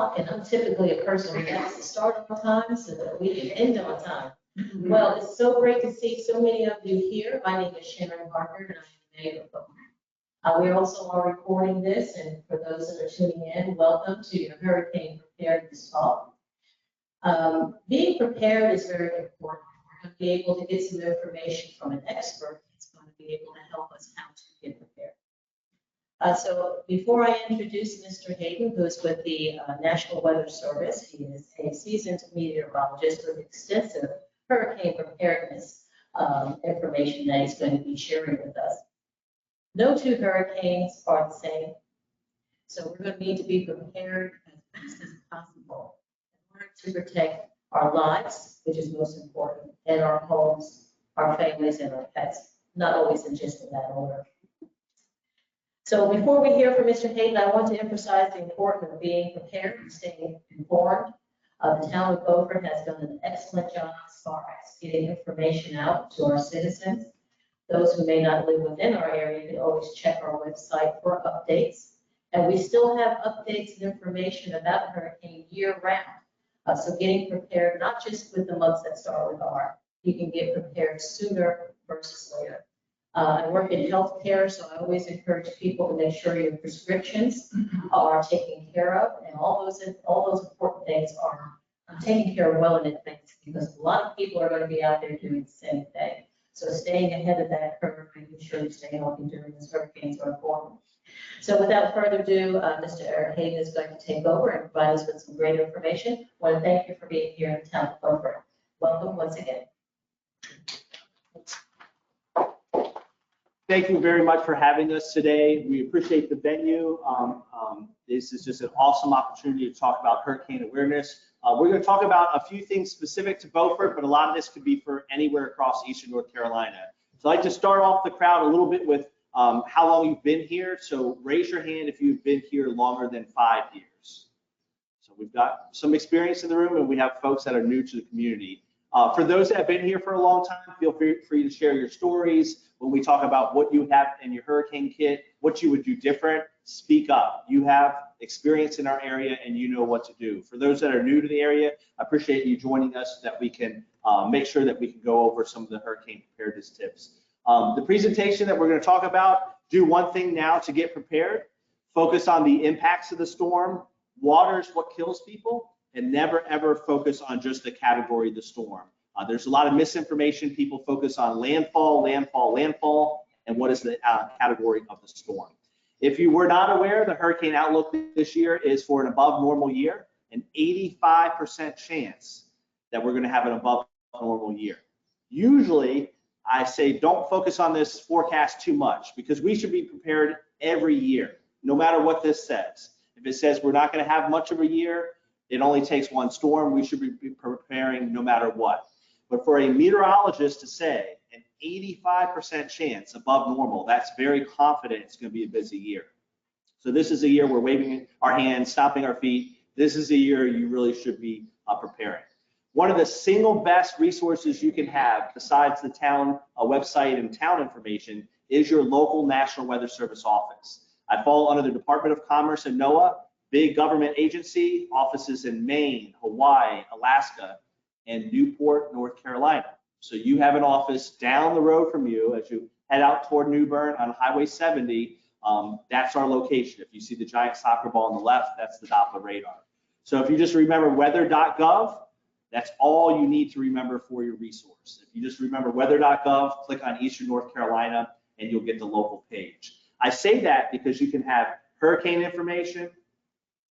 o'clock, and I'm typically a person who has to start on time so that we can end on time. Well, it's so great to see so many of you here. My name is Sharon Parker, and I'm the mayor of Beaufort. We also are recording this, and for those that are tuning in, welcome to your hurricane preparedness talk. Being prepared is very important. We're going to be able to get some information from an expert that's going to be able to help us how to get prepared. So before I introduce Mr. Hayden, who is with the National Weather Service, he is a seasoned meteorologist with extensive hurricane preparedness information that he's going to be sharing with us. No two hurricanes are the same, so we're going to need to be prepared as best as possible in order to protect our lives, which is most important, and our homes, our families, and our pets, not always in just in that order. So before we hear from Mr. Hayden, I want to emphasize the importance of being prepared and staying informed. The town of Beaufort has done an excellent job as far as getting information out to our citizens. Those who may not live within our area can always check our website for updates. And we still have updates and information about hurricane year-round. So getting prepared, not just with the months that start with R, you can get prepared sooner versus later. I work in healthcare, so I always encourage people to make sure your prescriptions are taken care of, and all those important things are taken care of well in advance, because a lot of people are going to be out there doing the same thing. So staying ahead of that curve, making sure you stay healthy during these hurricanes are important. So without further ado, Mr. Eric Hayden is going to take over and provide us with some great information. I want to thank you for being here in the town of Beaufort. Welcome once again. Thank you very much for having us today. We appreciate the venue. This is just an awesome opportunity to talk about hurricane awareness. We're going to talk about a few things specific to Beaufort, but a lot of this could be for anywhere across Eastern North Carolina. So I'd like to start off the crowd a little bit with how long you've been here. So raise your hand if you've been here longer than 5 years. So we've got some experience in the room, and we have folks that are new to the community. For those that have been here for a long time, feel free to share your stories. When we talk about what you have in your hurricane kit, what you would do different, speak up. You have experience in our area and you know what to do. For those that are new to the area, I appreciate you joining us so that we can make sure that we can go over some of the hurricane preparedness tips. The presentation that we're going to talk about, do one thing now to get prepared, focus on the impacts of the storm, water is what kills people, and never ever focus on just the category of the storm. There's a lot of misinformation. People focus on landfall, landfall, landfall, and what is the category of the storm. If you were not aware, the hurricane outlook this year is for an above normal year, an 85% chance that we're going to have an above normal year. Usually, I say don't focus on this forecast too much, because we should be prepared every year, no matter what this says. If it says we're not going to have much of a year, it only takes one storm, we should be preparing no matter what. But for a meteorologist to say an 85% chance above normal, that's very confident it's going to be a busy year. So this is a year we're waving our hands, stomping our feet. This is a year you really should be preparing. One of the single best resources you can have, besides the town website and town information, is your local National Weather Service office. I fall under the Department of Commerce and NOAA, big government agency, offices in Maine, Hawaii, Alaska, and Newport, North Carolina. So you have an office down the road from you as you head out toward New Bern on Highway 70. That's our location. If you see the giant soccer ball on the left, that's the Doppler radar. So if you just remember weather.gov, that's all you need to remember for your resource. If you just remember weather.gov, click on Eastern North Carolina, and you'll get the local page. I say that because you can have hurricane information,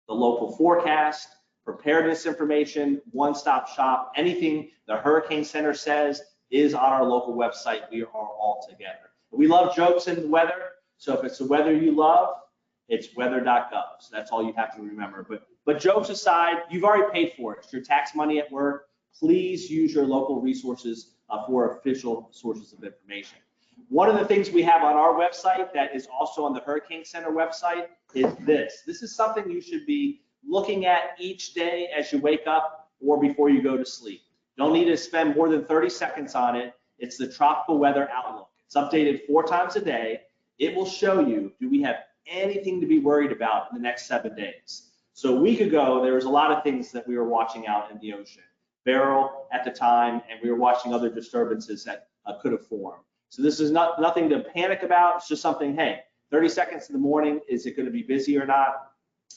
the local forecast, preparedness information, one-stop shop, anything the Hurricane Center says is on our local website. We are all together. We love jokes and weather, so if it's the weather you love, it's weather.gov. So that's all you have to remember. But jokes aside, you've already paid for it. It's your tax money at work. Please use your local resources for official sources of information. One of the things we have on our website that is also on the Hurricane Center website is this. This is something you should be looking at each day as you wake up or before you go to sleep. Don't need to spend more than 30 seconds on it. It's the Tropical Weather Outlook. It's updated 4 times a day. It will show you, do we have anything to be worried about in the next 7 days? So a week ago, there was a lot of things that we were watching out in the ocean. Beryl at the time, and we were watching other disturbances that could have formed. So this is nothing to panic about. It's just something, hey, 30 seconds in the morning, is it going to be busy or not?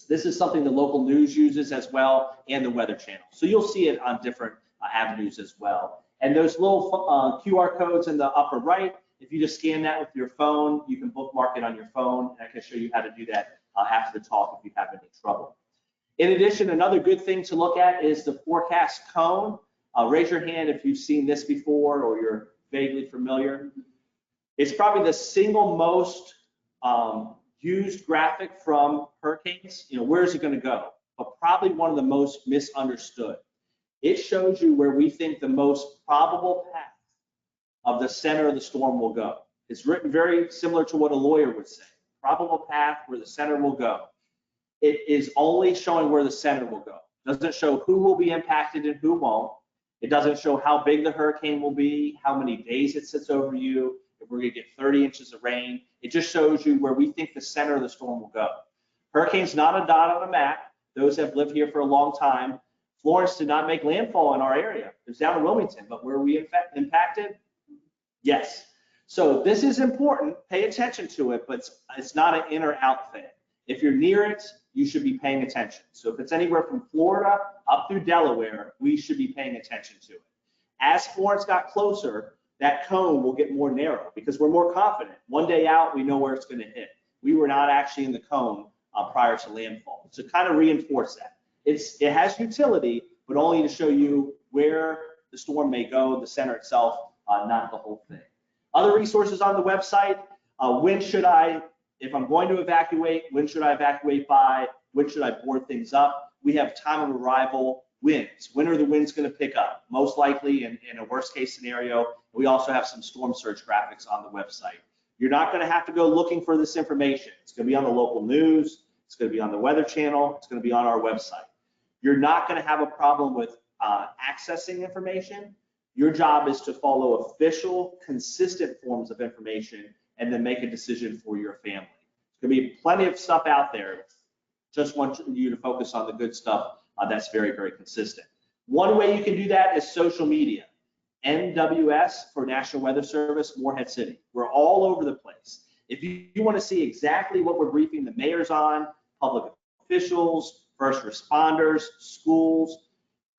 This is something the local news uses as well, and the Weather Channel. So you'll see it on different avenues as well. And those little QR codes in the upper right, if you just scan that with your phone, you can bookmark it on your phone, and I can show you how to do that after the talk if you have any trouble. In addition, another good thing to look at is the forecast cone. Raise your hand if you've seen this before or you're vaguely familiar. It's probably the single most used graphic from hurricanes. You know, where is it going to go? But probably one of the most misunderstood. It shows you where we think the most probable path of the center of the storm will go. It's written very similar to what a lawyer would say. Probable path where the center will go. It is only showing where the center will go. It doesn't show who will be impacted and who won't. It doesn't show how big the hurricane will be, how many days it sits over you, if we're going to get 30 inches of rain. It just shows you where we think the center of the storm will go. Hurricane's not a dot on a map. Those have lived here for a long time. Florence did not make landfall in our area. It was down in Wilmington, but were we impacted? Yes. So this is important. Pay attention to it, but it's not an in or out thing. If you're near it, you should be paying attention. So if it's anywhere from Florida up through Delaware, we should be paying attention to it. As Florence got closer, that cone will get more narrow because we're more confident. One day out, we know where it's going to hit. We were not actually in the cone prior to landfall. So kind of reinforce that. It has utility, but only to show you where the storm may go, the center itself, not the whole thing. Other resources on the website, when should I, if I'm going to evacuate, when should I evacuate by? When should I board things up? We have time of arrival winds. When are the winds going to pick up? Most likely in a worst case scenario. We also have some storm surge graphics on the website. You're not going to have to go looking for this information. It's going to be on the local news. It's going to be on the Weather Channel. It's going to be on our website. You're not going to have a problem with accessing information. Your job is to follow official, consistent forms of information and then make a decision for your family. There's going to be plenty of stuff out there. Just want you to focus on the good stuff that's very, very consistent. One way you can do that is social media. NWS for National Weather Service, Morehead City. We're all over the place. If you want to see exactly what we're briefing the mayors on, public officials, first responders, schools,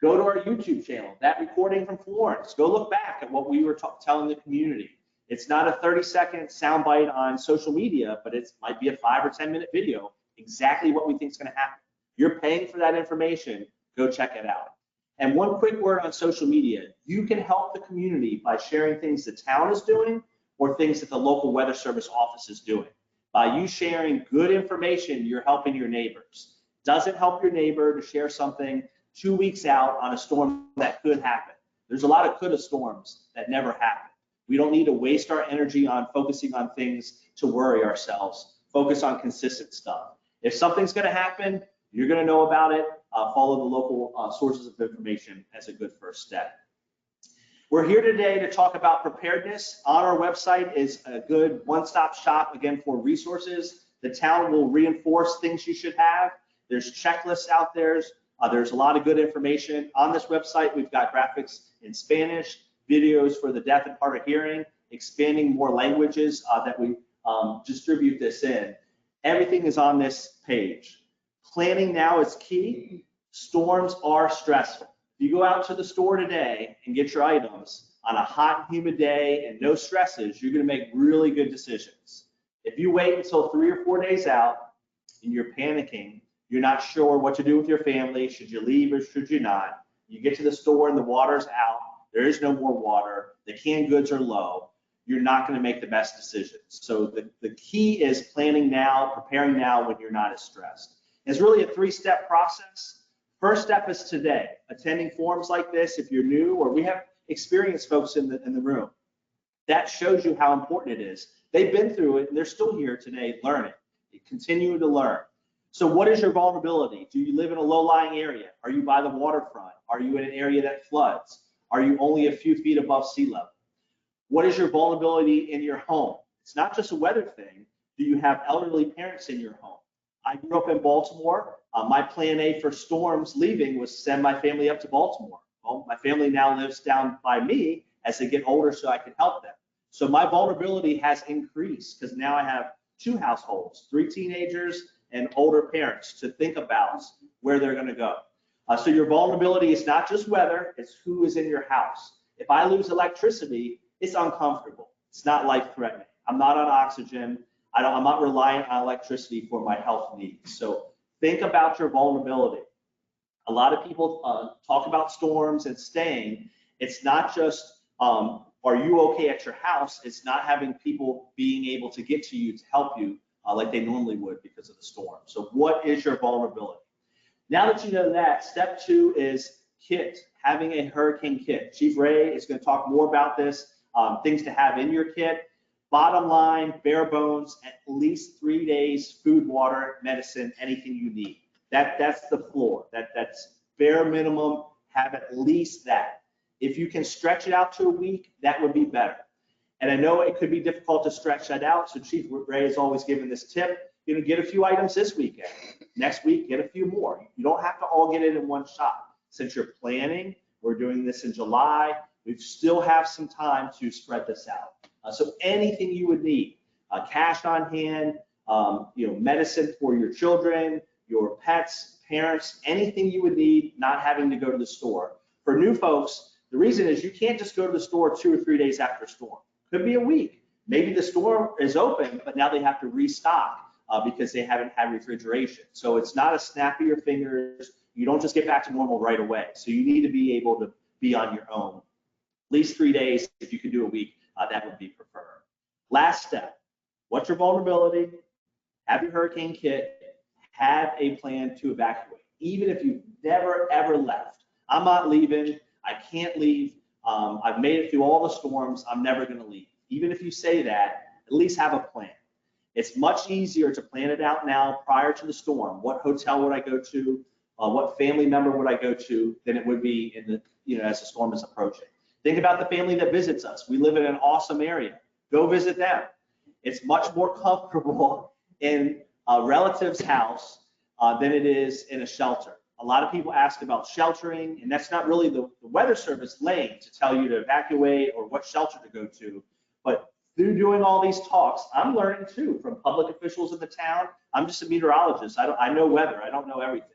go to our YouTube channel, that recording from Florence. Go look back at what we were telling the community. It's not a 30-second soundbite on social media, but it might be a 5 or 10-minute video, exactly what we think is going to happen. You're paying for that information, go check it out. And one quick word on social media, you can help the community by sharing things the town is doing or things that the local weather service office is doing. By you sharing good information, you're helping your neighbors. Doesn't help your neighbor to share something 2 weeks out on a storm that could happen. There's a lot of coulda storms that never happen. We don't need to waste our energy on focusing on things to worry ourselves. Focus on consistent stuff. If something's going to happen, you're going to know about it. Follow the local sources of information as a good first step. We're here today to talk about preparedness. On our website is a good one-stop shop, again, for resources. The town will reinforce things you should have. There's checklists out there. There's a lot of good information. On this website, we've got graphics in Spanish, videos for the deaf and hard of hearing, expanding more languages that we distribute this in. Everything is on this page. Planning now is key. Storms are stressful. If you go out to the store today and get your items on a hot and humid day and no stresses, you're going to make really good decisions. If you wait until 3 or 4 days out and you're panicking, you're not sure what to do with your family, should you leave or should you not, you get to the store and the water's out, there is no more water, the canned goods are low, you're not going to make the best decisions. So the key is planning now, preparing now when you're not as stressed. It's really a 3-step process. First step is today, attending forums like this if you're new, or we have experienced folks in the room. That shows you how important it is. They've been through it and they're still here today learning. They continue to learn. So what is your vulnerability? Do you live in a low-lying area? Are you by the waterfront? Are you in an area that floods? Are you only a few feet above sea level? What is your vulnerability in your home? It's not just a weather thing. Do you have elderly parents in your home? I grew up in Baltimore. My plan A for storms leaving was send my family up to Baltimore. Well, my family now lives down by me as they get older so I can help them. So my vulnerability has increased because now I have 2 households, 3 teenagers and older parents to think about where they're going to go. So your vulnerability is not just weather, it's who is in your house. If I lose electricity, it's uncomfortable. It's not life-threatening. I'm not on oxygen. I'm not reliant on electricity for my health needs. So think about your vulnerability. A lot of people talk about storms and staying. It's not just, are you okay at your house? It's not having people being able to get to you to help you like they normally would because of the storm. So what is your vulnerability? Now that you know that, step 2 is kit, having a hurricane kit. Chief Ray is going to talk more about this, things to have in your kit. Bottom line, bare bones, at least 3 days, food, water, medicine, anything you need. That's the floor. That's bare minimum, have at least that. If you can stretch it out to a week, that would be better. And I know it could be difficult to stretch that out, so Chief Ray has always given this tip. Get a few items this weekend. Next week, get a few more. You don't have to all get it in one shot. Since you're planning, we're doing this in July, we still have some time to spread this out. So anything you would need, cash on hand, medicine for your children, your pets, parents, anything you would need, not having to go to the store. For new folks, the reason is you can't just go to the store 2 or 3 days after a storm. Could be a week. Maybe the store is open, but now they have to restock because they haven't had refrigeration. So it's not a snap of your fingers. You don't just get back to normal right away. So you need to be able to be on your own. At least 3 days. If you could do a week, that would be preferred. Last step, what's your vulnerability? Have your hurricane kit, have a plan to evacuate. Even if you've never, ever left. I'm not leaving, I can't leave, I've made it through all the storms, I'm never gonna leave. Even if you say that, at least have a plan. It's much easier to plan it out now prior to the storm. What hotel would I go to? What family member would I go to than it would be in the, as the storm is approaching. Think about the family that visits us. We live in an awesome area. Go visit them. It's much more comfortable in a relative's house than it is in a shelter. A lot of people ask about sheltering, and that's not really the Weather Service lane to tell you to evacuate or what shelter to go to. But through doing all these talks, I'm learning too from public officials in the town. I'm just a meteorologist. I know weather. I don't know everything.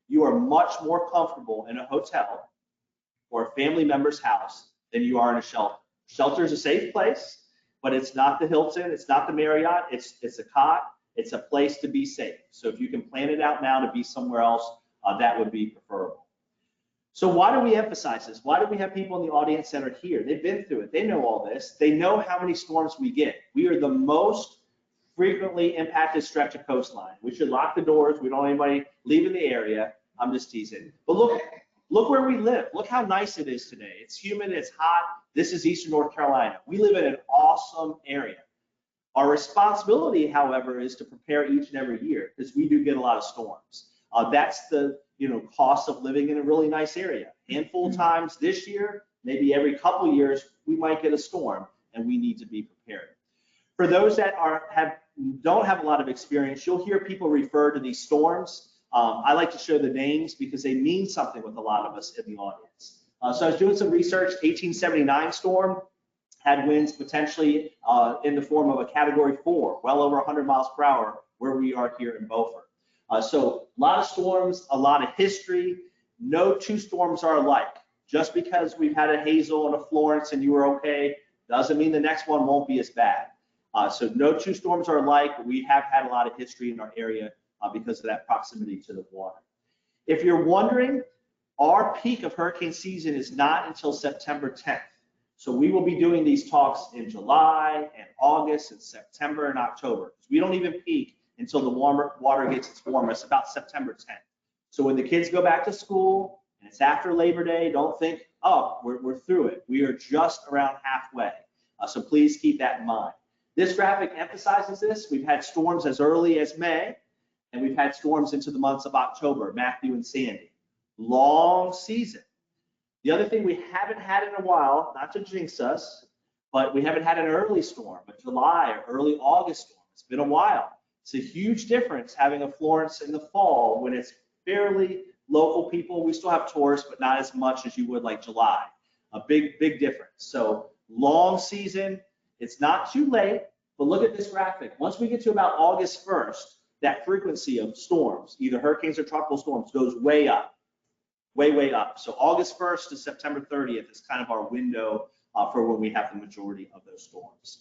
You are much more comfortable in a hotel or a family member's house than you are in a shelter. Shelter is a safe place, but it's not the Hilton, it's not the Marriott, it's a cot, it's a place to be safe. So if you can plan it out now to be somewhere else, that would be preferable. So why do we emphasize this? Why do we have people in the audience that are here? They've been through it, they know all this, they know how many storms we get. We are the most frequently impacted stretch of coastline. We should lock the doors, we don't want anybody leaving the area. I'm just teasing. But look where we live. Look how nice it is today. It's humid, it's hot. This is Eastern North Carolina. We live in an awesome area. Our responsibility, however, is to prepare each and every year because we do get a lot of storms. That's the cost of living in a really nice area. Handful of times this year, maybe every couple years, we might get a storm and we need to be prepared. For those that don't have a lot of experience, you'll hear people refer to these storms. I like to show the names because they mean something with a lot of us in the audience. So I was doing some research. 1879 storm had winds potentially in the form of a Category 4, well over 100 miles per hour, where we are here in Beaufort. So a lot of storms, a lot of history. No 2 storms are alike. Just because we've had a Hazel and a Florence and you were okay, doesn't mean the next one won't be as bad. So no 2 storms are alike. We have had a lot of history in our area because of that proximity to the water. If you're wondering, our peak of hurricane season is not until September 10th. So we will be doing these talks in July and August and September and October. We don't even peak until the water gets its warmest, about September 10th. So when the kids go back to school and it's after Labor Day, don't think, oh, we're through it. We are just around halfway. So please keep that in mind. This graphic emphasizes this. We've had storms as early as May, and we've had storms into the months of October, Matthew and Sandy. Long season. The other thing we haven't had in a while, not to jinx us, but we haven't had an early storm, a July or early August storm. It's been a while. It's a huge difference having a Florence in the fall when it's fairly local people. We still have tourists, but not as much as you would like July. A big, big difference. So long season, it's not too late, but look at this graphic. Once we get to about August 1st, that frequency of storms, either hurricanes or tropical storms, goes way up, way, way up. So August 1st to September 30th is kind of our window for when we have the majority of those storms.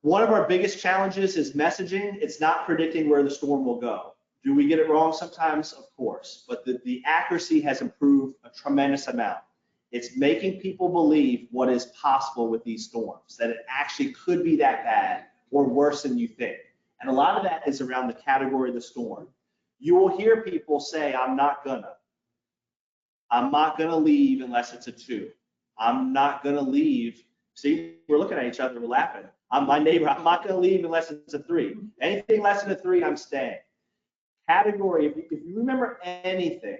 One of our biggest challenges is messaging. It's not predicting where the storm will go. Do we get it wrong sometimes? Of course, but the accuracy has improved a tremendous amount. It's making people believe what is possible with these storms, that it actually could be that bad or worse than you think. And a lot of that is around the category of the storm. You will hear people say, I'm not gonna leave unless it's a 2. I'm not gonna leave. See, we're looking at each other, we're laughing. I'm my neighbor, I'm not gonna leave unless it's a 3. Anything less than a 3, I'm staying. Category, if you remember anything,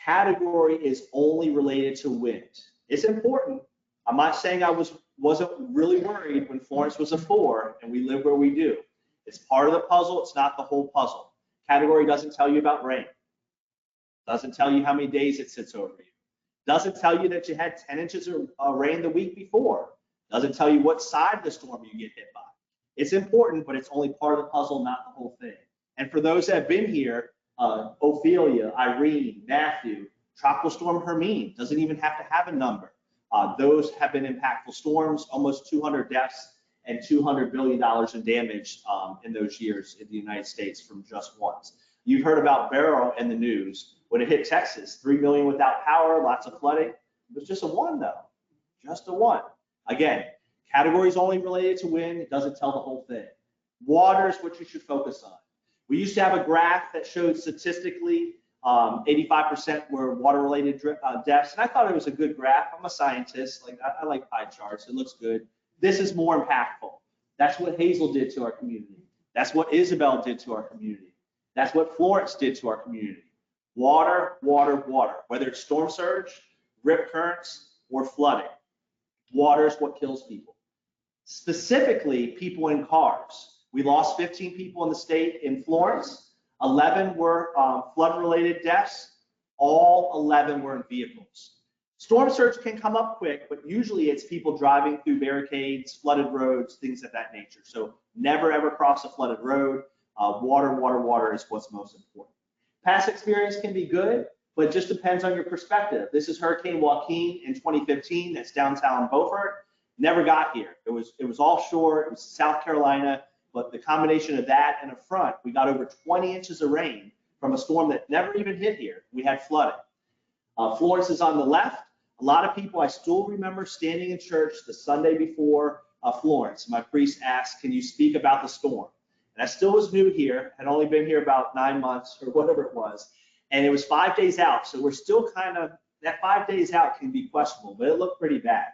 category is only related to wind. It's important. I'm not saying I wasn't really worried when Florence was a 4 and we live where we do. It's part of the puzzle, it's not the whole puzzle. Category doesn't tell you about rain. Doesn't tell you how many days it sits over you. Doesn't tell you that you had 10 inches of rain the week before. Doesn't tell you what side of the storm you get hit by. It's important, but it's only part of the puzzle, not the whole thing. And for those that have been here, Ophelia, Irene, Matthew, Tropical Storm Hermine doesn't even have to have a number. Those have been impactful storms, almost 200 deaths and $200 billion in damage in those years in the United States from just ones. You've heard about Beryl in the news. When it hit Texas, 3 million without power, lots of flooding. It was just a 1 though, just a 1. Again, categories only related to wind. It doesn't tell the whole thing. Water is what you should focus on. We used to have a graph that showed statistically 85% were water-related deaths, and I thought it was a good graph. I'm a scientist. I like pie charts. It looks good. This is more impactful. That's what Hazel did to our community. That's what Isabel did to our community. That's what Florence did to our community. Water, water, water. Whether it's storm surge, rip currents, or flooding, water is what kills people. Specifically, people in cars. We lost 15 people in the state in Florence. 11 were flood-related deaths. All 11 were in vehicles. Storm surge can come up quick, but usually it's people driving through barricades, flooded roads, things of that nature. So never ever cross a flooded road. Water, water, water is what's most important. Past experience can be good, but it just depends on your perspective. This is Hurricane Joaquin in 2015. That's downtown Beaufort. Never got here. It was offshore. It was South Carolina. But the combination of that and a front, we got over 20 inches of rain from a storm that never even hit here. We had flooding. Florence is on the left. A lot of people, I still remember standing in church the Sunday before Florence. My priest asked, can you speak about the storm? And I still was new here, had only been here about 9 months or whatever it was. And it was 5 days out. So we're still kind of, that 5 days out can be questionable, but it looked pretty bad.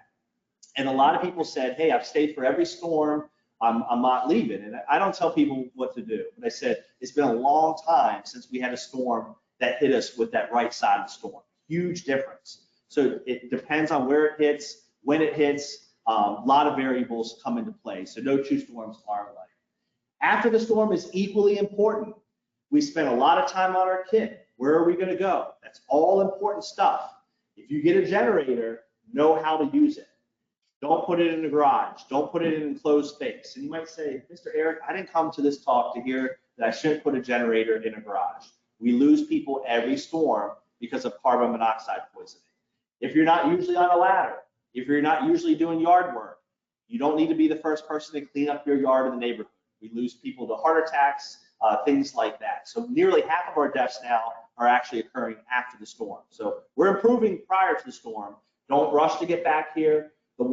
And a lot of people said, hey, I've stayed for every storm. I'm not leaving. And I don't tell people what to do. But I said, it's been a long time since we had a storm that hit us with that right side of the storm. Huge difference. So it depends on where it hits, when it hits. A lot of variables come into play. So no 2 storms are alike. After the storm is equally important. We spent a lot of time on our kit. Where are we going to go? That's all important stuff. If you get a generator, know how to use it. Don't put it in the garage. Don't put it in an enclosed space. And you might say, Mr. Eric, I didn't come to this talk to hear that I shouldn't put a generator in a garage. We lose people every storm because of carbon monoxide poisoning. If you're not usually on a ladder, if you're not usually doing yard work, you don't need to be the first person to clean up your yard in the neighborhood. We lose people to heart attacks, things like that. So nearly half of our deaths now are actually occurring after the storm. So we're improving prior to the storm. Don't rush to get back here. The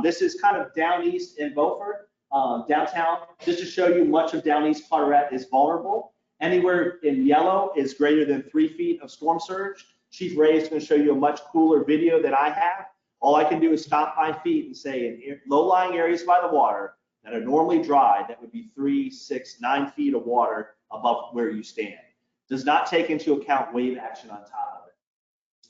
This is kind of down east in Beaufort, downtown, just to show you much of down east Carteret is vulnerable. Anywhere in yellow is greater than 3 feet of storm surge. Chief Ray is going to show you a much cooler video that I have. All I can do is stop my feet and say in low-lying areas by the water that are normally dry, that would be 3, 6, 9 feet of water above where you stand. Does not take into account wave action on top of it.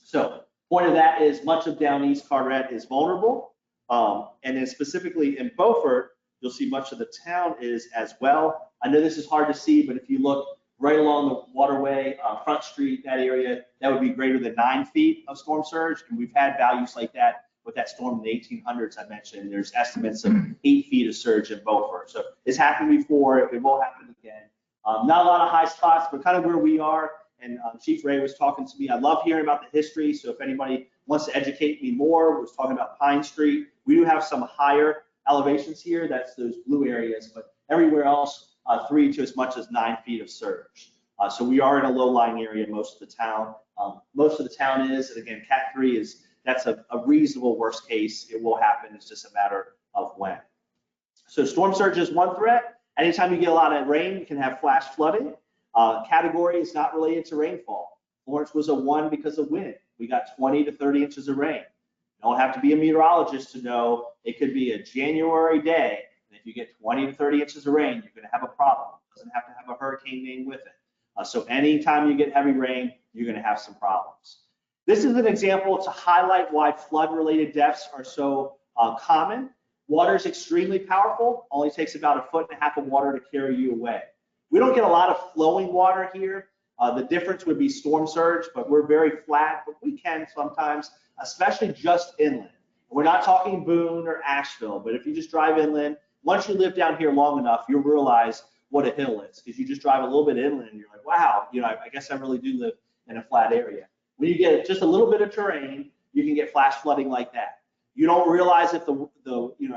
So point of that is much of down east Carteret is vulnerable. And then specifically in Beaufort, you'll see much of the town is as well. I know this is hard to see, but if you look right along the waterway, Front Street, that area, that would be greater than 9 feet of storm surge. And we've had values like that with that storm in the 1800s I mentioned. There's estimates of 8 feet of surge in Beaufort. So it's happened before, it will happen again. Not a lot of high spots, but kind of where we are. And Chief Ray was talking to me. I love hearing about the history. So if anybody wants to educate me more, was talking about Pine Street. We do have some higher elevations here. That's those blue areas, but everywhere else, 3 to as much as 9 feet of surge. So we are in a low-lying area most of the town. Most of the town is, and again, Cat 3 is, that's a reasonable worst case. It will happen. It's just a matter of when. So storm surge is one threat. Anytime you get a lot of rain, you can have flash flooding. Category is not related to rainfall. Florence was a 1 because of wind. We got 20 to 30 inches of rain. You don't have to be a meteorologist to know it could be a January day. And if you get 20 to 30 inches of rain, you're going to have a problem. It doesn't have to have a hurricane name with it. So anytime you get heavy rain, you're going to have some problems. This is an example to highlight why flood-related deaths are so common. Water is extremely powerful. Only takes about 1.5 feet of water to carry you away. We don't get a lot of flowing water here. The difference would be storm surge, but we're very flat, but we can sometimes, especially just inland. We're not talking Boone or Asheville, but if you just drive inland, once you live down here long enough, you'll realize what a hill is, because you just drive a little bit inland and you're like, wow, you know, I guess I really do live in a flat area. When you get just a little bit of terrain, you can get flash flooding like that. You don't realize if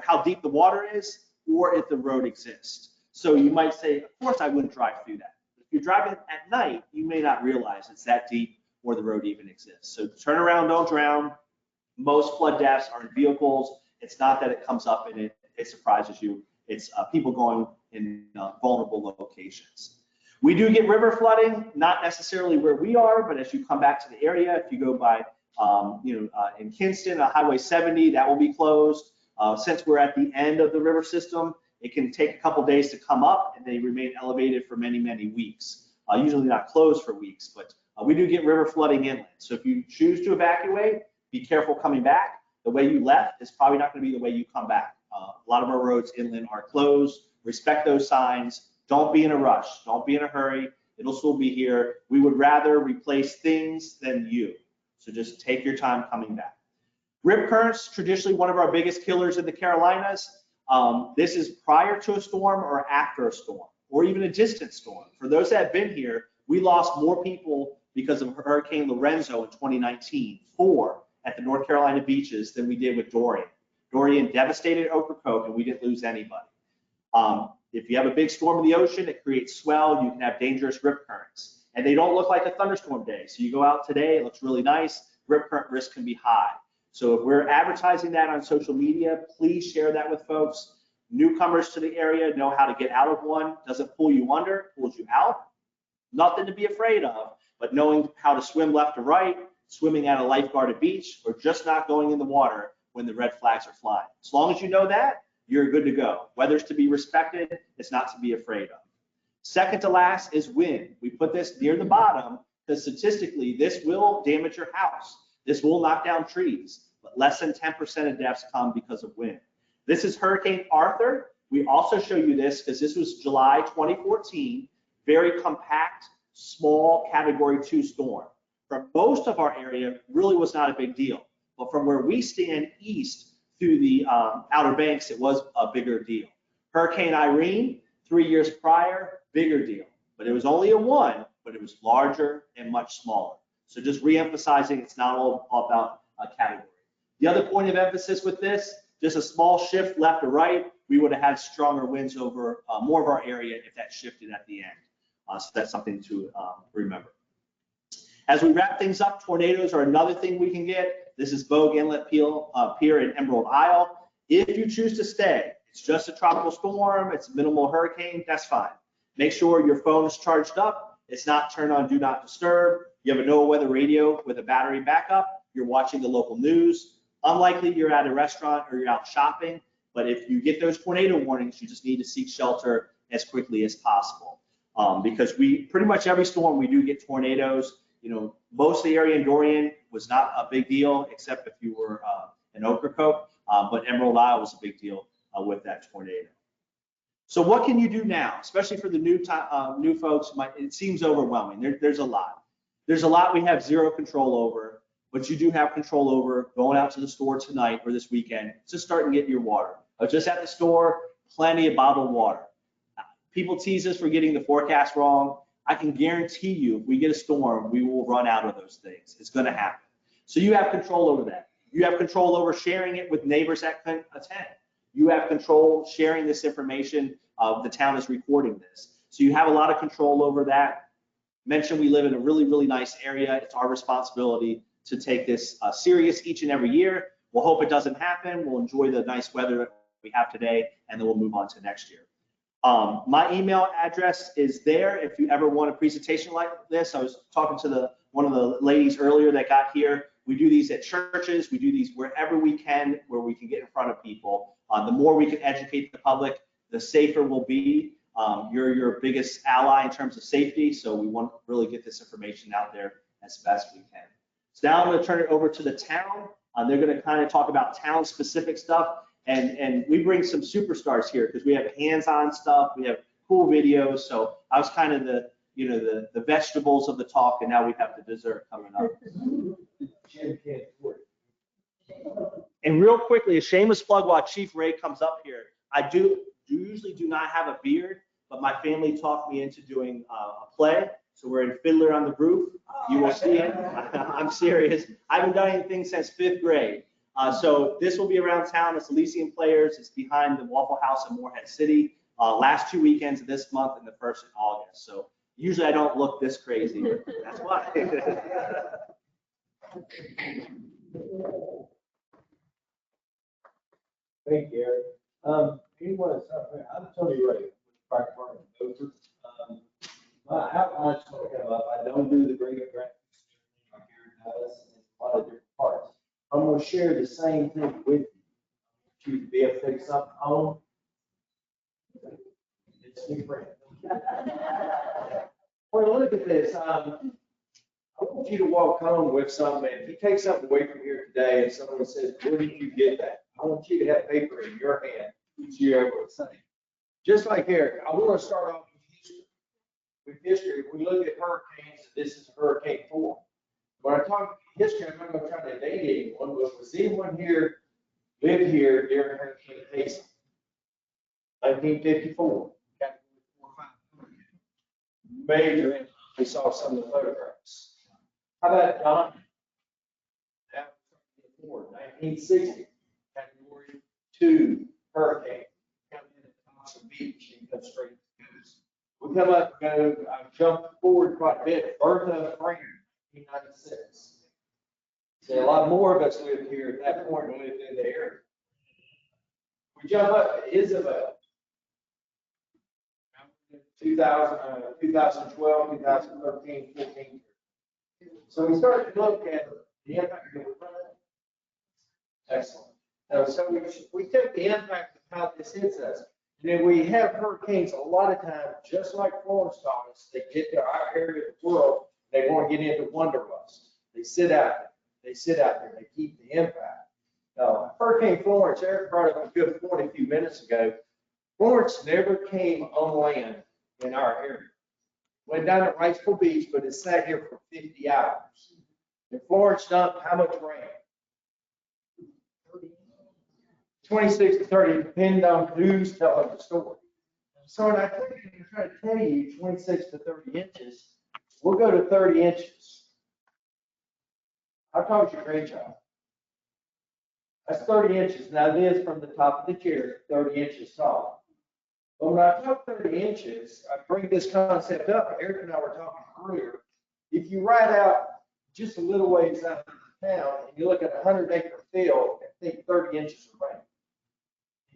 how deep the water is or if the road exists. So you might say, of course I wouldn't drive through that. If you're driving at night, you may not realize it's that deep or the road even exists. So turn around, don't drown. Most flood deaths are in vehicles. It's not that it comes up and it surprises you. It's people going in vulnerable locations. We do get river flooding, not necessarily where we are, but as you come back to the area, if you go by, in Kinston, Highway 70, that will be closed. Since we're at the end of the river system, it can take a couple days to come up and they remain elevated for many, many weeks. Usually not closed for weeks, but we do get river flooding inland. So if you choose to evacuate, be careful coming back. The way you left is probably not going to be the way you come back. A lot of our roads inland are closed. Respect those signs. Don't be in a rush. Don't be in a hurry. It'll still be here. We would rather replace things than you. So just take your time coming back. Rip currents, traditionally one of our biggest killers in the Carolinas. This is prior to a storm or after a storm, or even a distant storm. For those that have been here, we lost more people because of Hurricane Lorenzo in 2019, 4 at the North Carolina beaches, than we did with Dorian. Dorian devastated Ocracoke and we didn't lose anybody. If you have a big storm in the ocean, it creates swell, you can have dangerous rip currents. And they don't look like a thunderstorm day. So you go out today, it looks really nice, rip current risk can be high. So if we're advertising that on social media, please share that with folks. Newcomers to the area know how to get out of one. Doesn't pull you under, pulls you out. Nothing to be afraid of, but knowing how to swim left to right, swimming at a lifeguarded beach, or just not going in the water when the red flags are flying. As long as you know that, you're good to go. Weather's to be respected, it's not to be afraid of. Second to last is wind. We put this near the bottom because statistically, this will damage your house. This will knock down trees, but less than 10% of deaths come because of wind. This is Hurricane Arthur. We also show you this because this was July 2014, very compact, small Category 2 storm. For most of our area, really was not a big deal. But from where we stand east through the Outer Banks, it was a bigger deal. Hurricane Irene, 3 years prior, bigger deal. But it was only a 1, but it was larger and much smaller. So just re-emphasizing it's not all about a category. The other point of emphasis with this, just a small shift left or right, we would have had stronger winds over more of our area if that shifted at the end. So that's something to remember. As we wrap things up, tornadoes are another thing we can get. This is Bogue Inlet Pier in Emerald Isle. If you choose to stay, it's just a tropical storm, it's a minimal hurricane, that's fine. Make sure your phone is charged up, it's not turned on do not disturb, you have a NOAA weather radio with a battery backup, you're watching the local news. Unlikely you're at a restaurant or you're out shopping, but if you get those tornado warnings, you just need to seek shelter as quickly as possible. Because we pretty much every storm we do get tornadoes. Most of the area in Dorian was not a big deal, except if you were in Ocracoke, but Emerald Isle was a big deal with that tornado. So what can you do now, especially for the new folks? It seems overwhelming. There's a lot. There's a lot we have zero control over, but you do have control over going out to the store tonight or this weekend. Just start and get your water. I was just at the store, plenty of bottled water. People tease us for getting the forecast wrong. I can guarantee you, if we get a storm, we will run out of those things. It's going to happen. So you have control over that. You have control over sharing it with neighbors that can attend. You have control sharing this information. The town is recording this. So you have a lot of control over that. Mention we live in a really, really nice area. It's our responsibility to take this serious each and every year. We'll hope it doesn't happen. We'll enjoy the nice weather that we have today, and then we'll move on to next year. My email address is there if you ever want a presentation like this. I was talking to one of the ladies earlier that got here. We do these at churches. We do these wherever we can, where we can get in front of people. The more we can educate the public, the safer we'll be. You're your biggest ally in terms of safety, so we want to really get this information out there as best we can. So now I'm going to turn it over to the town. They're going to kind of talk about town-specific stuff. And we bring some superstars here because we have hands-on stuff, we have cool videos. So I was kind of the vegetables of the talk, and now we have the dessert coming up. And real quickly, a shameless plug while Chief Ray comes up here. I usually do not have a beard, but my family talked me into doing a play. So we're in Fiddler on the Roof. You will see it. I'm serious. I haven't done anything since 5th grade. So this will be around town. It's Elysian Players. It's behind the Waffle House in Morehead City. Last 2 weekends of this month and the 1st in August. So usually I don't look this crazy. That's why. Thank you, Eric. Anyone, I'm Tony Ray, Fire Department of Beaufort. My outline's going to come up. I don't do the great graphics like Eric does. It's a lot of different parts. I'm going to share the same thing with you to be able to take something home. It's different. Well, look at this. I want you to walk home with something. If you take something away from here today and someone says, where did you get that? I want you to have paper in your hand that you're able to say. Just like Eric, I want to start off with history. With history, if we look at hurricanes, this is Hurricane 4. When I talk history, I'm not going to try to date anyone, but was anyone here live here during Hurricane Hazel? 1954. Major impact. We saw some of the photographs. How about Don? 1960. Category 2 hurricane. Come in at Thompson Beach and come straight to the coast. We come up and go, I've jumped forward quite a bit. Bertha Framer, 1996. See, a lot more of us lived here at that point and lived in the area. We jump up to Isabel. 2012, 2013, 14. So we started to look at the impact of the flood. Excellent. So we took the impact of how this hits us. And then we have hurricanes a lot of times, just like Florence taught us, they get to our area of the world, they want to get into wanderlust. They sit out there. They sit out there. They keep the impact. Now, Hurricane Florence, Eric brought up a good point a few minutes ago. Florence never came on land in our area. Went down to Wrightsville Beach, but it sat here for 50 hours. And Florence dumped how much rain? 26 to 30, depending on who's telling the story. So when I try to tell you 26 to 30 inches, we'll go to 30 inches. How tall is your grandchild? That's 30 inches. Now this from the top of the chair, 30 inches tall. But when I talk 30 inches, I bring this concept up. Eric and I were talking earlier. If you ride out just a little ways out of town and you look at a 100-acre field and think 30 inches of rain,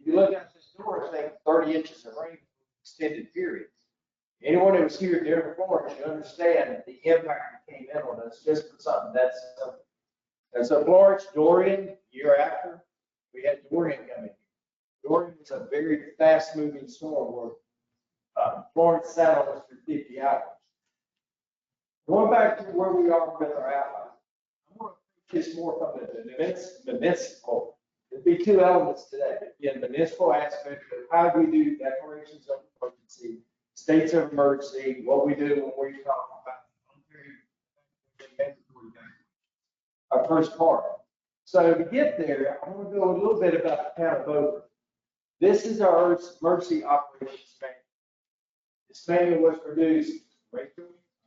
If you look at this door, it's like 30 inches of rain, extended period. Anyone that was here during Florence should understand the impact that came in on us just for something that's simple. And so Florence, Dorian, year after, we had Dorian coming. Dorian was a very fast-moving storm where Florence sat on us for 50 hours. Going back to where we are with our outline, I'm going to just more from the municipal. There'd be two elements today. Again, the municipal aspect of how we do declarations of emergency, states of emergency, what we do when we talk about our first part. So to get there, I want to go a little bit about the town of Beaufort. This is our emergency operations manual. This manual was produced, Rachel,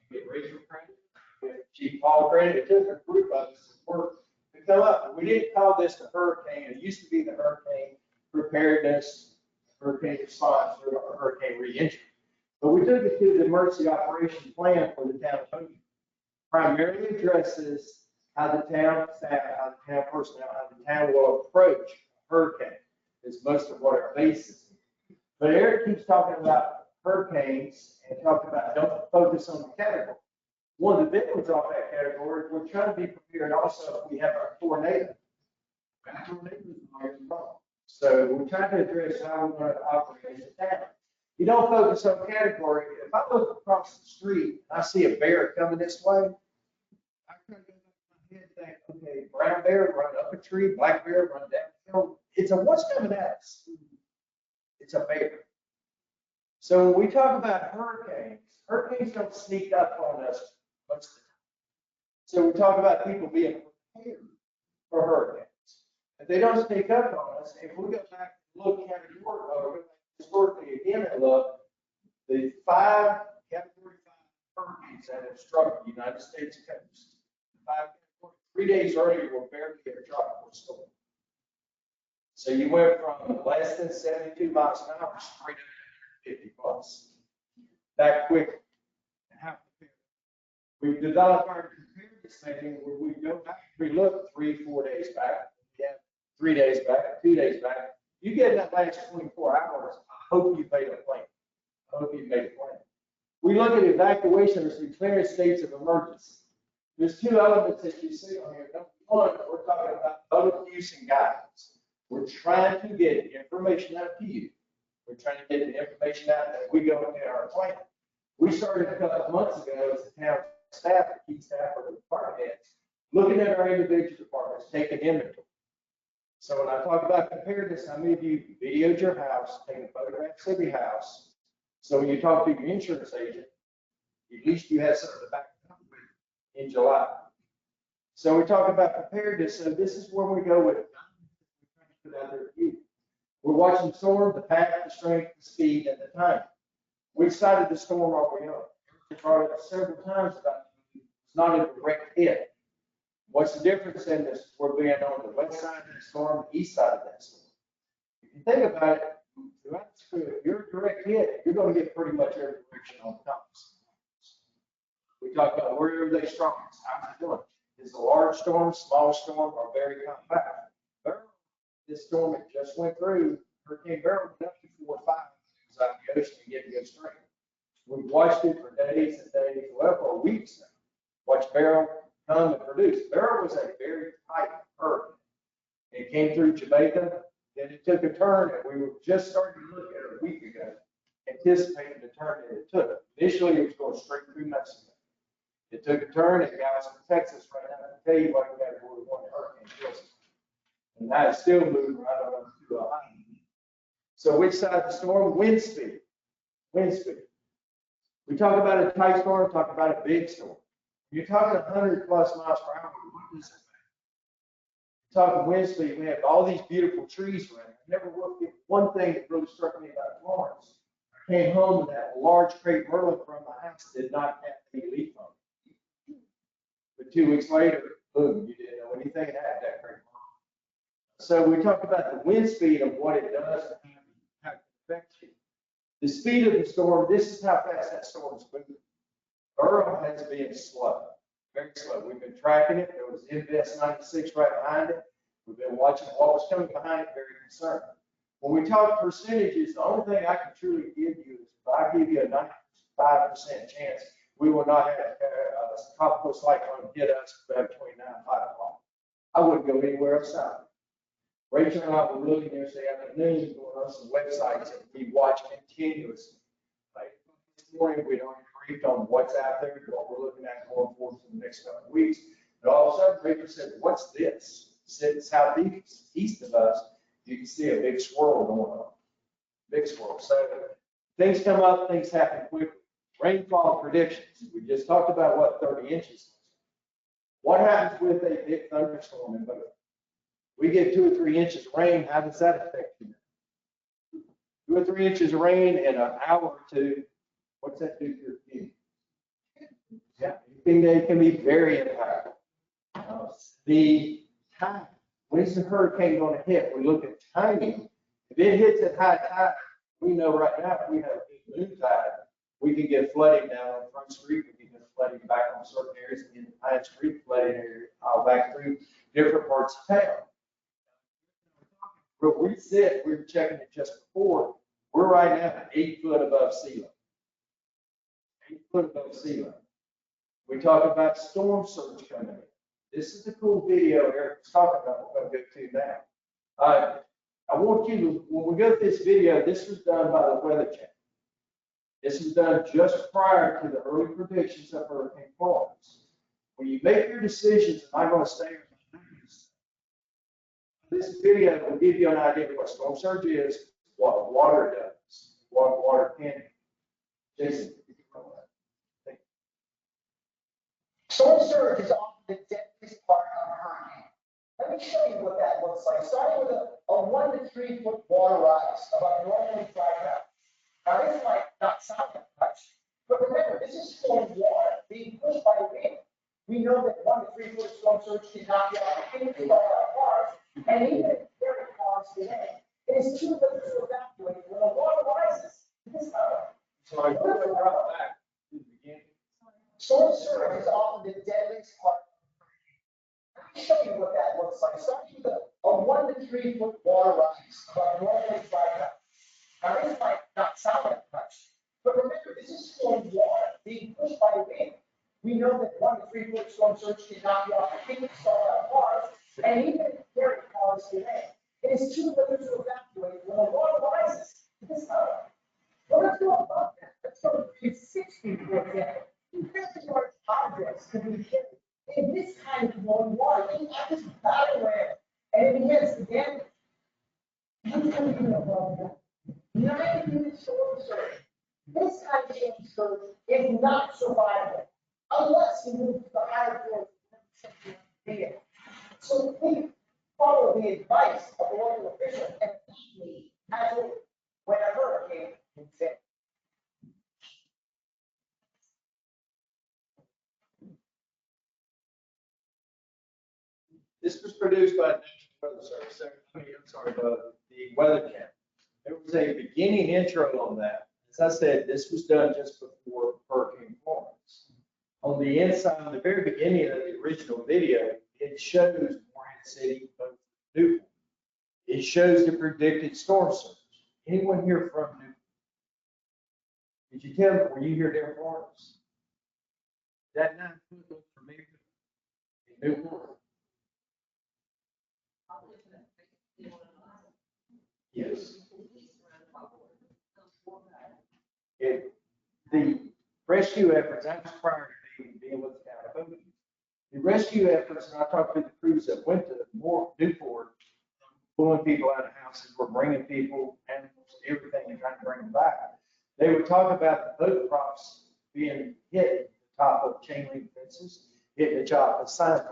you get Rachel credit, with Chief Paul credit. It took a group of us to work to come up. We didn't call this the hurricane. It used to be the hurricane preparedness, hurricane response, or hurricane reentry. But we took it to the emergency operations plan for the town of Beaufort. Primarily addresses how the town staff, how the town personnel, how the town will approach a hurricane. Is most of what our base is. But Eric keeps talking about hurricanes and talking about don't focus on the category. One of the big ones off that category, we're trying to be prepared also if we have our tornado. Tornadoes are a problem. So we're trying to address how we want to operate as a town. You don't focus on category. If I look across the street and I see a bear coming this way, I kind of go back in my head and think, okay, brown bear run up a tree, black bear run down the hill. It's a what's coming at us. It's a bear. So when we talk about hurricanes, hurricanes don't sneak up on us most of the time. So we talk about people being prepared for hurricanes. If they don't sneak up on us, if we go back and look historically again and look, the 5 Category 5 hurricanes that have struck the United States coast, 3 days earlier were barely a tropical storm. So you went from less than 72 miles an hour straight up to 50 plus. That quick. How prepared? We've developed our preparedness manual where we go back, we look 3-4 days back, 3 days back, 2 days back. You get in that last 24 hours, I hope you made a plan. I hope you made a plan. We look at evacuation as declared states of emergency. There's two elements that you see on here. Number one, we're talking about public use and guidance. We're trying to get information out to you. We're trying to get the information out that we go into our plan. We started a couple of months ago as a town staff, a key staff for the department heads, looking at our individual departments, taking inventory. So when I talk about preparedness, I mean you videoed your house, taking photographs of your house. So when you talk to your insurance agent, at least you have something to back up with in July. So we talk about preparedness. So this is where we go with it. We're watching the storm, the path, the strength, the speed, and the time. Which side of the storm are we on? We've brought it several times about it's not a direct hit. What's the difference in this? We're being on the west side of the storm, the east side of that storm. If you think about it, throughout the school, if you're a direct hit, you're going to get pretty much every direction on the compass. We talk about where are they strongest? How's it doing? Is a large storm, small storm, or very compact? This storm that just went through, Hurricane Beryl went up to 4 or 5. It was out in the ocean and getting good strength. We've watched it for days and days, well, for weeks now. Watched Beryl come and produce. Beryl was a very tight hurricane. It came through Jamaica, then it took a turn, and we were just starting to look at it a week ago, anticipating the turn that it took. Initially, it was going straight through Mexico. It took a turn at Galveston, Texas, right now. I can tell you what category 1 hurricane was. And now it's still moving right on to a high. So which side of the storm? Wind speed. Wind speed. We talk about a tight storm, talk about a big storm. You're talking 100 plus miles per hour. What does it mean? You're talking wind speed. We have all these beautiful trees around. I never worked with one thing that really struck me about Florence. I came home and that large crepe myrtle from my house did not have any leaf on it. But 2 weeks later, boom, you didn't know anything had that crepe myrtle. So we talk about the wind speed of what it does and how it affects you. The speed of the storm, this is how fast that storm is moving. Beryl has been slow, very slow. We've been tracking it. There was Invest 96 right behind it. We've been watching what was coming behind it, very concerned. When we talk percentages, the only thing I can truly give you is if I give you a 95% chance, we will not have a tropical cyclone hit us between 9 and 5 o'clock. I wouldn't go anywhere else south. Rachel and I were looking yesterday afternoon, going on some websites that we watch continuously. Like this morning, we'd already briefed on what's out there, what we're looking at going forward for the next couple of weeks. And all of a sudden, Rachel said, "What's this?" Sitting southeast of us, you can see a big swirl going on. Big swirl. So things come up, things happen quickly. Rainfall predictions. We just talked about what 30 inches was. What happens with a big thunderstorm in Beaufort? We get 2 or 3 inches of rain. How does that affect you? 2 or 3 inches of rain in an hour or two. What's that do to your community? Yeah, it can be very impactful. The time. When's the hurricane going to hit? We look at timing. If it hits at high tide, we know right now if we have a big moon tide, we can get flooding down on Front Street. We can get flooding back on certain areas in the Pine Street flooding area, back through different parts of town. Where we sit, we were checking it just before. We're right now at 8 foot above sea level. 8 foot above sea level. We talk about storm surge coming in. This is a cool video Eric was talking about. We're going to go to now. I want you to, when we go to this video, this was done by the Weather Channel. This was done just prior to the early predictions of Hurricane Florence. When you make your decisions, am I going to stay or not? This video will give you an idea of what storm surge is, what water does, what water can do. Jason, if you can roll that. Storm surge is often the deadliest part of a hurricane. Let me show you what that looks like. Starting with a 1 to 3 foot water rise above normally dry ground. Now this might not sound like much, but remember, this is storm water being pushed by the wind. We know that 1 to 3 foot storm surge can knock you out of any cars, and even if very cars today, it is too late to evacuate when the water rises to this level. So I put it right back to the beginning. Storm surge is often the deadliest part. Let me show you what that looks like. Starting with a 1 to 3 foot water rise above normally dry ground. Now this might not sound like much, but remember, this is storm water being pushed by the wind. We know that 1 to 3 foot storm surge can knock you off the feet, stall out cars, and even if carry cars today, it is too late to evacuate when the water rises to this level. Well, let's go above that. Let's go to 60, for example. Very large objects can be hit in this kind of warm water, in this battleground, and it begins to damage. What's going to be above that? 9-unit storm surge. This kind of storm surge is not survivable unless you move to the higher floors. So please follow the advice of the local official and evacuate as it when a hurricane moves in. This was produced by the National Weather Service. The Weather Channel. There was a beginning intro on that. As I said, this was done just before Hurricane Florence. On the inside, on the very beginning of the original video, it shows Morehead City, Beaufort. It shows the predicted storm surge. Anyone here from Newport? Did you tell me, were you here during Florence? That 9 foot look familiar in Newport? Yes. The rescue efforts, that was prior to me being with the town of Beaufort. The rescue efforts, and I talked to the crews that went to Beaufort, pulling people out of houses, were bringing people, animals, everything, and trying to bring them back. They would talk about the boat props being hit the top of chain link fences, hitting the top of signs.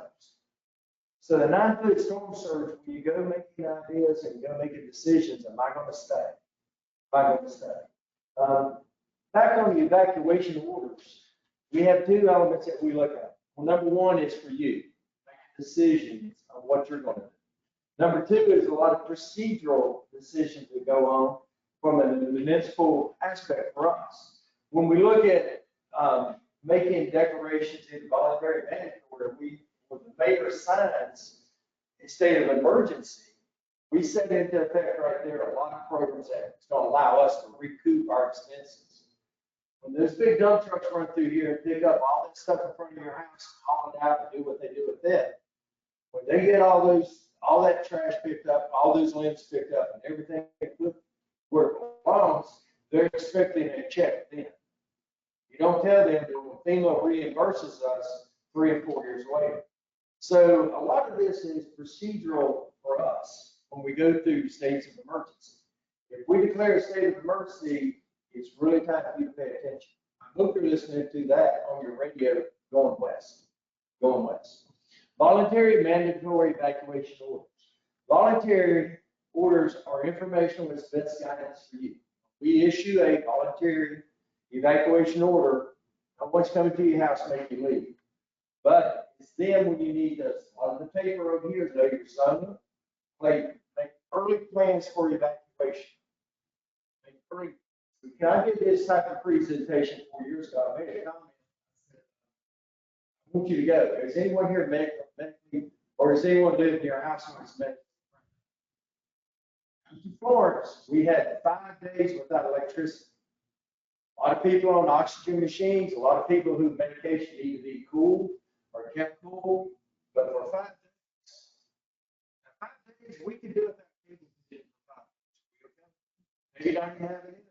So the 9 foot storm surge, when you go making ideas and go making decisions, am I going to stay? Am I going to stay? Back on the evacuation orders, we have 2 elements that we look at. Well, number 1 is for you, make decisions on what you're going to do. Number 2 is a lot of procedural decisions that go on from a municipal aspect for us. When we look at making declarations in voluntary mandatory, where the mayor signs a state of emergency, We set into effect right there a lot of programs that's gonna allow us to recoup our expenses. When those big dump trucks run through here and pick up all that stuff in front of your house, haul it out and do what they do with it, when they get all that trash picked up, all those limbs picked up and everything where it belongs, they're expecting a check then. You don't tell them that when FEMA reimburses us 3 and 4 years later. So a lot of this is procedural for us when we go through states of emergency. If we declare a state of emergency, it's really time for you to pay attention. I hope you're listening to that on your radio going west. Voluntary mandatory evacuation orders. Voluntary orders are informational, it's best guidance for you. We issue a voluntary evacuation order. No one's coming to your house to make you leave. But it's then when you need us. A lot of the paper over here is know your son. Make early plans for evacuation. Can I get this type of presentation 4 years ago? I made a comment. I want you to go. Is anyone here medically, or is anyone living in your house when it's medically? In Florence, we had 5 days without electricity. A lot of people on oxygen machines, a lot of people whose medication need to be cooled or kept cool, but for 5 days, we can do it. Maybe you don't even have it.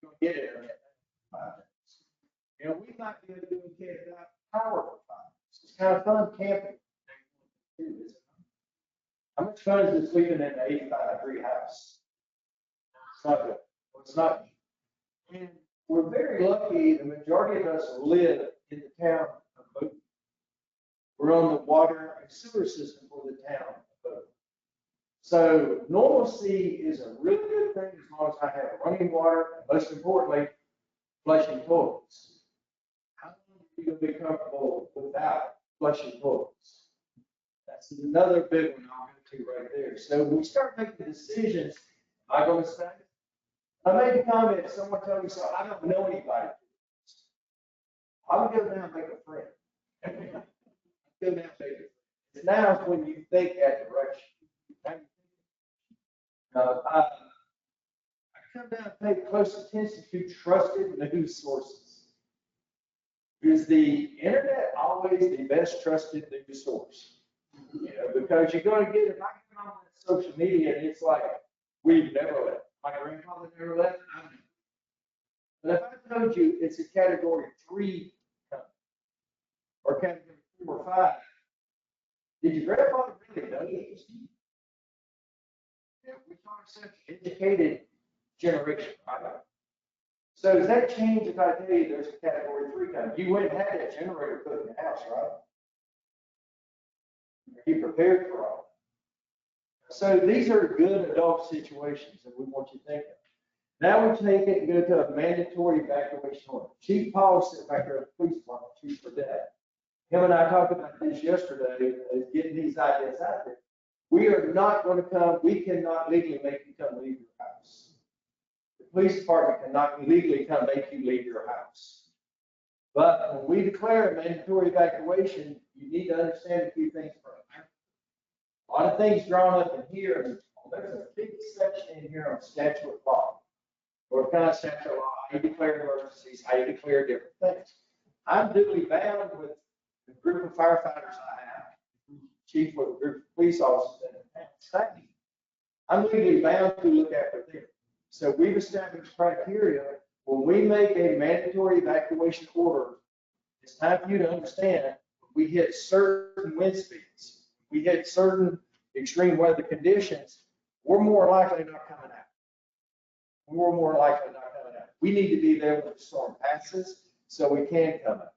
You're going to get internet. You know, we might be able to do it without power for 5 days. It's kind of fun camping. How much fun is it sleeping in an 85-degree house? It's not good. It's not. And we're very lucky, the majority of us live in the town of Beaufort. We're on the water and sewer system for the town of Beaufort. So normalcy is a really good thing as long as I have running water, and most importantly, flushing toilets. How long are you going to be comfortable without flushing toilets? That's another big one I'll go to right there. So when we start making decisions, am I going to say? I made a comment, someone told me, so I don't know anybody. I would go down and make a friend. Go down and make a friend. Now is when you think that direction. I come down and pay close attention to trusted news sources. Is the internet always the best trusted news source? You know, because you're going to get, if I get on social media and it's like, we've never left. My grandfather never left. I never. But if I told you it's a category 3 company or category 4 or 5, did your grandfather really know these? Yeah, we call ourselves educated generation, right? So does that change if I tell you there's a category 3 company? You went and had that generator put in the house, right? Are you prepared for all that? So these are good adult situations that we want you to think of. Now we take it and go to a mandatory evacuation order. Chief Paul sitting back there at the police department, Chief for that. Him and I talked about this yesterday, getting these ideas out there. We are not going to come, we cannot legally make you come leave your house. The police department cannot legally come make you leave your house. But when we declare a mandatory evacuation, you need to understand a few things first. A lot of things drawn up in here. There's a big section in here on statute of law. Or kind of statute of law, how you declare emergencies, how you declare different things. I'm duly bound with the group of firefighters I have, chief with a group of police officers and staff. I'm legally bound to look after them. So we've established criteria. When we make a mandatory evacuation order, it's time for you to understand we hit certain wind speeds. We hit certain extreme weather conditions, we're more likely not coming out. We're more likely not coming out. We need to be there when the storm passes so we can come out.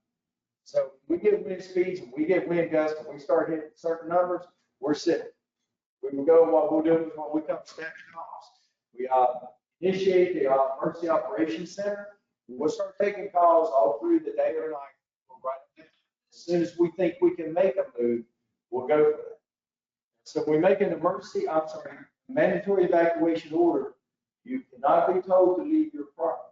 So we get wind speeds and we get wind gusts and we start hitting certain numbers, we're sitting. We will go, what we'll do is what we call static calls. We initiate the emergency operations center. We'll start taking calls all through the day or night. We'll write them down. As soon as we think we can make a move, we'll go for that. So if we make an mandatory evacuation order, you cannot be told to leave your property.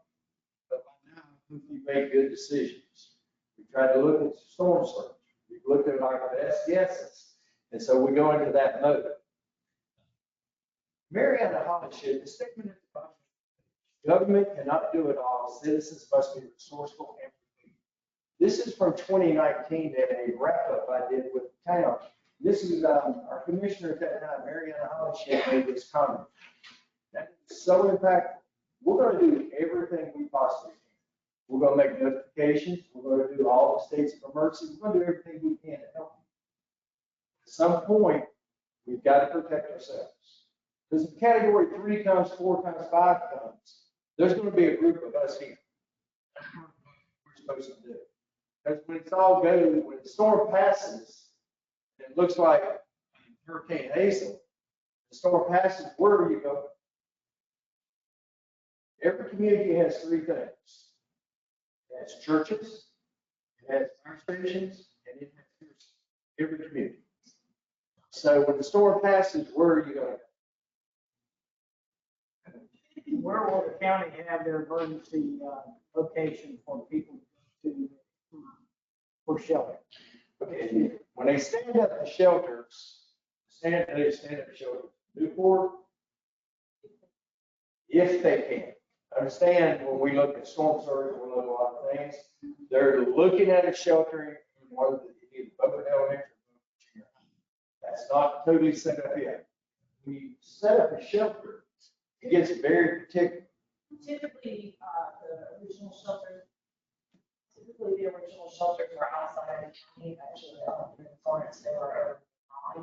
But by now, you made good decisions. We tried to look at storm surge. We looked at our best guesses. And so we go into that mode. Mariana Hollis, the statement at the bottom, government cannot do it all, citizens must be resourceful and creative. This is from 2019 and a wrap-up I did with the town. This is our commissioner at that time, Mariana Hollis, made this comment. That is so impactful. We're going to do everything we possibly can. We're going to make notifications. We're going to do all the states of emergency. We're going to do everything we can to help you. At some point, we've got to protect ourselves. Because if category 3 comes, 4 comes, 5 comes, there's going to be a group of us here. That's what we're supposed to do. Because when it's all good, when the storm passes, it looks like Hurricane Hazel, the storm passes, where are you going? Every community has 3 things. It has churches, it has fire stations, and it has every community. So when the storm passes, where are you going? Where will the county have their emergency location for people to, for shelter? Okay, when they stand up the shelters, they stand up the shelters, Beaufort, if they can. Understand when we look at storm surge, we look at a lot of things. They're looking at a sheltering in one of the either Beaufort Elementary or junior high. That's not totally set up yet. When you set up a shelter, it gets very particular. Typically, the original shelters were outside of the county, actually, in Florence, they were over in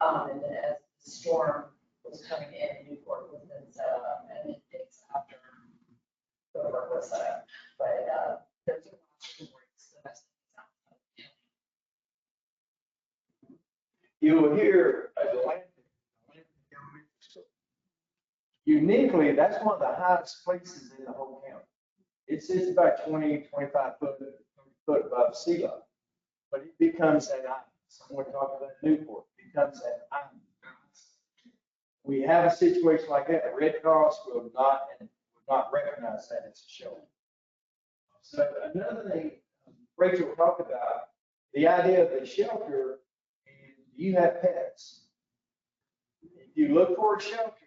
Raleigh. And then as the storm was coming in, Newport was then set up, and it takes after the work was set up. But, there's a lot of breaks, the best things outside of the county. You will hear Atlantic Elementary School. Uniquely, that's one of the highest places in the whole county. It sits about 20, 25 foot above sea level, but it becomes an island. Someone talked about Newport, it becomes an island. We have a situation like that. The Red Cross will not recognize that as a shelter. So another thing Rachel talked about, the idea of a shelter, and you have pets. If you look for a shelter,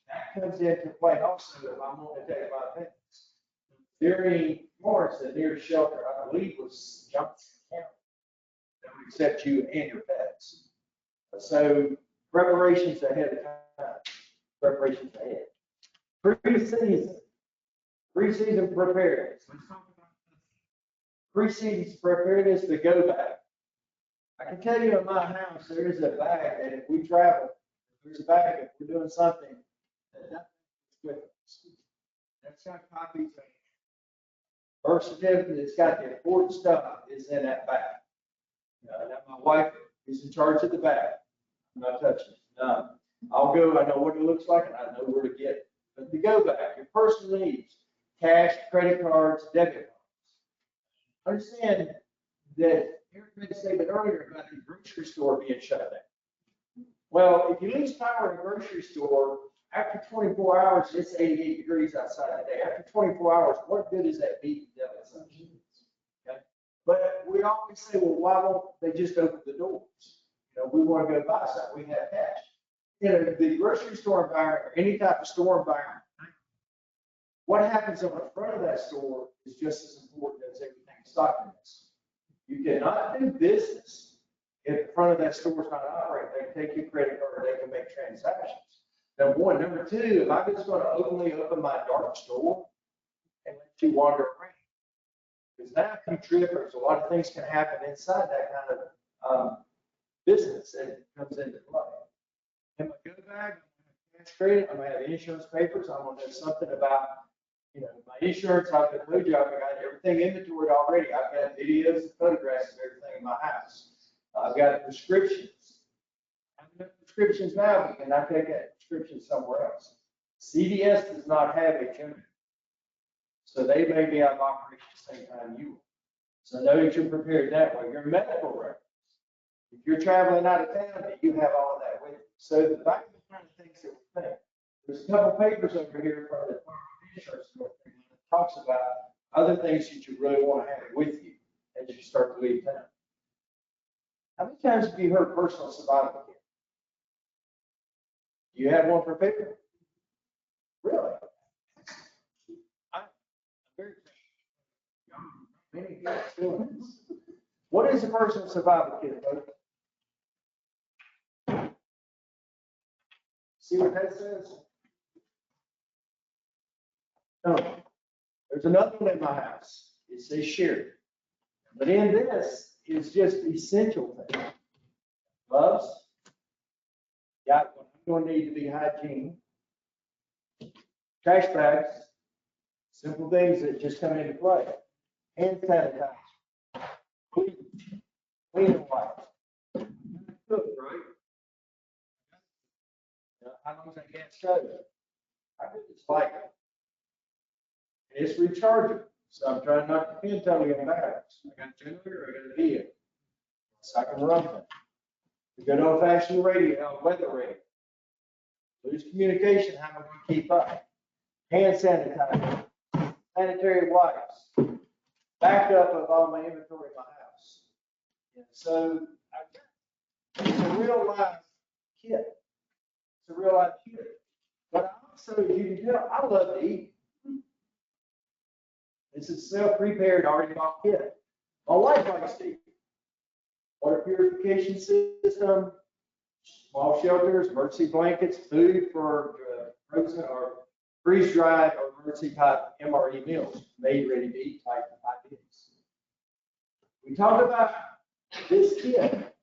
that comes into play also if I'm going to take my pets. During Florence, the nearest shelter, I believe, was Johnson County. That would accept you and your pets. So preparations ahead of time. Preparations ahead. Pre-season preparedness. Let's talk about pre-season preparedness to go back. I can tell you in my house, there is a bag that if we travel, there's a bag if we're doing something that's with us. That's got copies of birth certificate, it's got the important stuff is in that bag. Now my wife is in charge of the bag. I'm not touching it. No. I'll go, I know what it looks like, and I know where to get it. But to go back, your personal needs, cash, credit cards, debit cards. Understand that Eric made a statement earlier about the grocery store being shut down. Well, if you lose power in a grocery store, after 24 hours, it's 88 degrees outside today. After 24 hours, what good is that beating devil? Okay? But we always say, well, why won't they just open the doors? You know, we want to go buy something, we have cash. You know, the grocery store environment or any type of store environment, what happens on the front of that store is just as important as everything stocking is. You cannot do business if the front of that store is not operating. They can take your credit card, they can make transactions. Number one. Number two, if I'm just going to openly open my dark store and let you wander around, because now if you trip, there's a lot of things can happen inside that kind of business that comes into play. In my go bag, I'm going to have cash credit, I'm going to have insurance papers, I'm going to have something about, you know, my insurance. I've told you, I've got everything inventoried already. I've got videos and photographs of everything in my house. I've got prescriptions. I have enough prescriptions now, but can I take that prescription somewhere else? CVS does not have a generator, so they may be out of operation at the same time you will. So know that you're prepared that way. Your medical records. If you're traveling out of town, you have all of that with you. So the back of the kind of things that we think. There's a couple papers over here from the insurance company that talks about other things that you really want to have with you as you start to leave town. How many times have you heard personal survival kit? You have one prepared? Really? I'm very many people doing this. What is a personal survival kit, folks? See what that says? No. There's another one in my house. It says share. But in this is just essential things. Gloves. Yeah, I'm going to need to be hygiene. Trash bags. Simple things that just come into play. Hand sanitizer. Cleaning wipes. Cook, right? How long is that gas stove? I think it's like it's rechargeable. So I'm trying not to depend totally on batteries. I got a generator, I got a vehicle. So I can run them. The good old fashioned radio, weather radio. Lose communication, how am I going to keep up? Hand sanitizer, sanitary wipes, backup of all my inventory in my house. And so it's a real life kit. It's a real life kit. But I also, as you can tell, I love to eat. This is self-prepared, already bought kit. My wife likes to eat. Water purification system, small shelters, emergency blankets, food for frozen or freeze-dried or emergency type MRE meals, made ready to eat type ideas. We talk about this kit.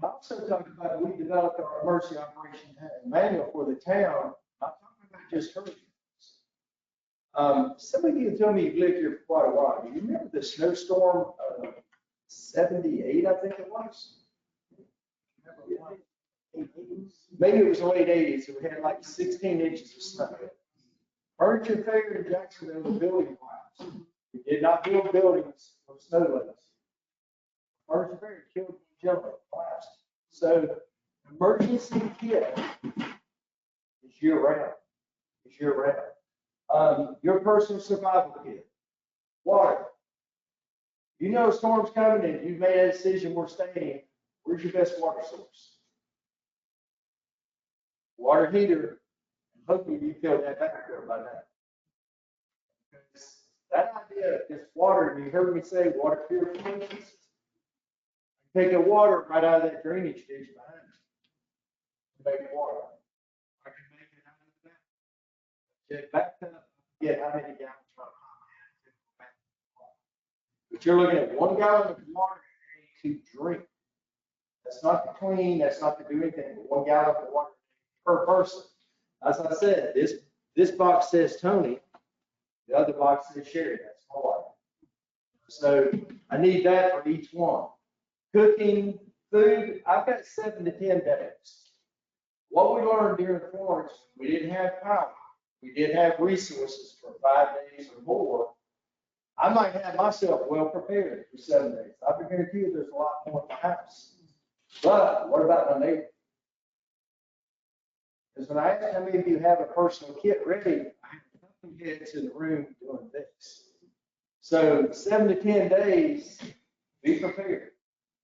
I also talked about we developed our emergency operation manual for the town. I'm not talking about just hurricanes. Some of you tell me you've lived here for quite a while. Do you remember the snowstorm of 78, I think it was? Maybe it was the late 80s. So we had like 16 inches of snow. Furniture failure in Jacksonville, the building collapsed. We did not build buildings for snow limits. Furniture failure killed one gentleman, collapsed. So emergency kit is year round. It's year round. Your personal survival kit. Water. You know a storm's coming and you've made a decision we're staying. Where's your best water source? Water heater. Hopefully you filled that back there by now. That idea of just water, and you heard me say water purification system. Take the water right out of that drainage ditch behind you. Make water. I can make it out of that. Get back up, get how many gallons of water. But you're looking at 1 gallon of water to drink. That's not to clean, that's not to do anything. 1 gallon of water per person. As I said, this box says Tony, the other box says Sherry. That's my wife. So I need that for each one. Cooking, food, I've got 7 to 10 days. What we learned during Florence, we didn't have power. We did have resources for 5 days or more. I might have myself well prepared for 7 days. I can guarantee you there's a lot more in the house. But what about my neighbor? Because when I asked how many of you have a personal kit ready, I have a couple heads in the room doing this. So 7 to 10 days, be prepared.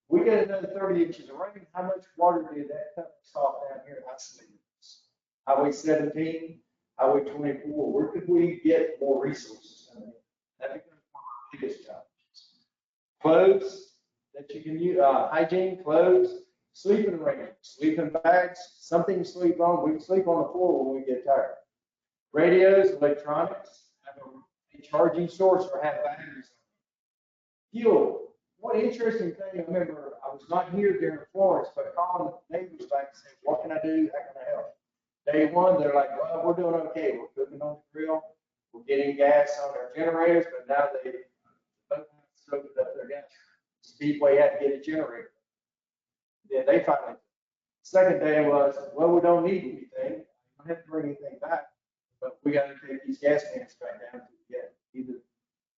We get another 30 inches of rain. How much water did that cut us off down here in Isolines? Highway 17, Highway 24. Where could we get more resources? That becomes one of our biggest challenges. Clothes that you can use, hygiene, clothes, sleeping arrangements, sleeping bags, something to sleep on. We can sleep on the floor when we get tired. Radios, electronics, have a charging source or have batteries. Fuel. One interesting thing, I remember I was not here during Florence, but calling neighbors back and saying, what can I do? How can I help? Day one, they're like, well, we're doing okay. We're cooking on the grill. We're getting gas on our generators, but now they opened up their gas. Speedway had to get a generator. Then they finally, second day was, well, we don't need anything. We don't have to bring anything back, but we got to take these gas cans back down to get either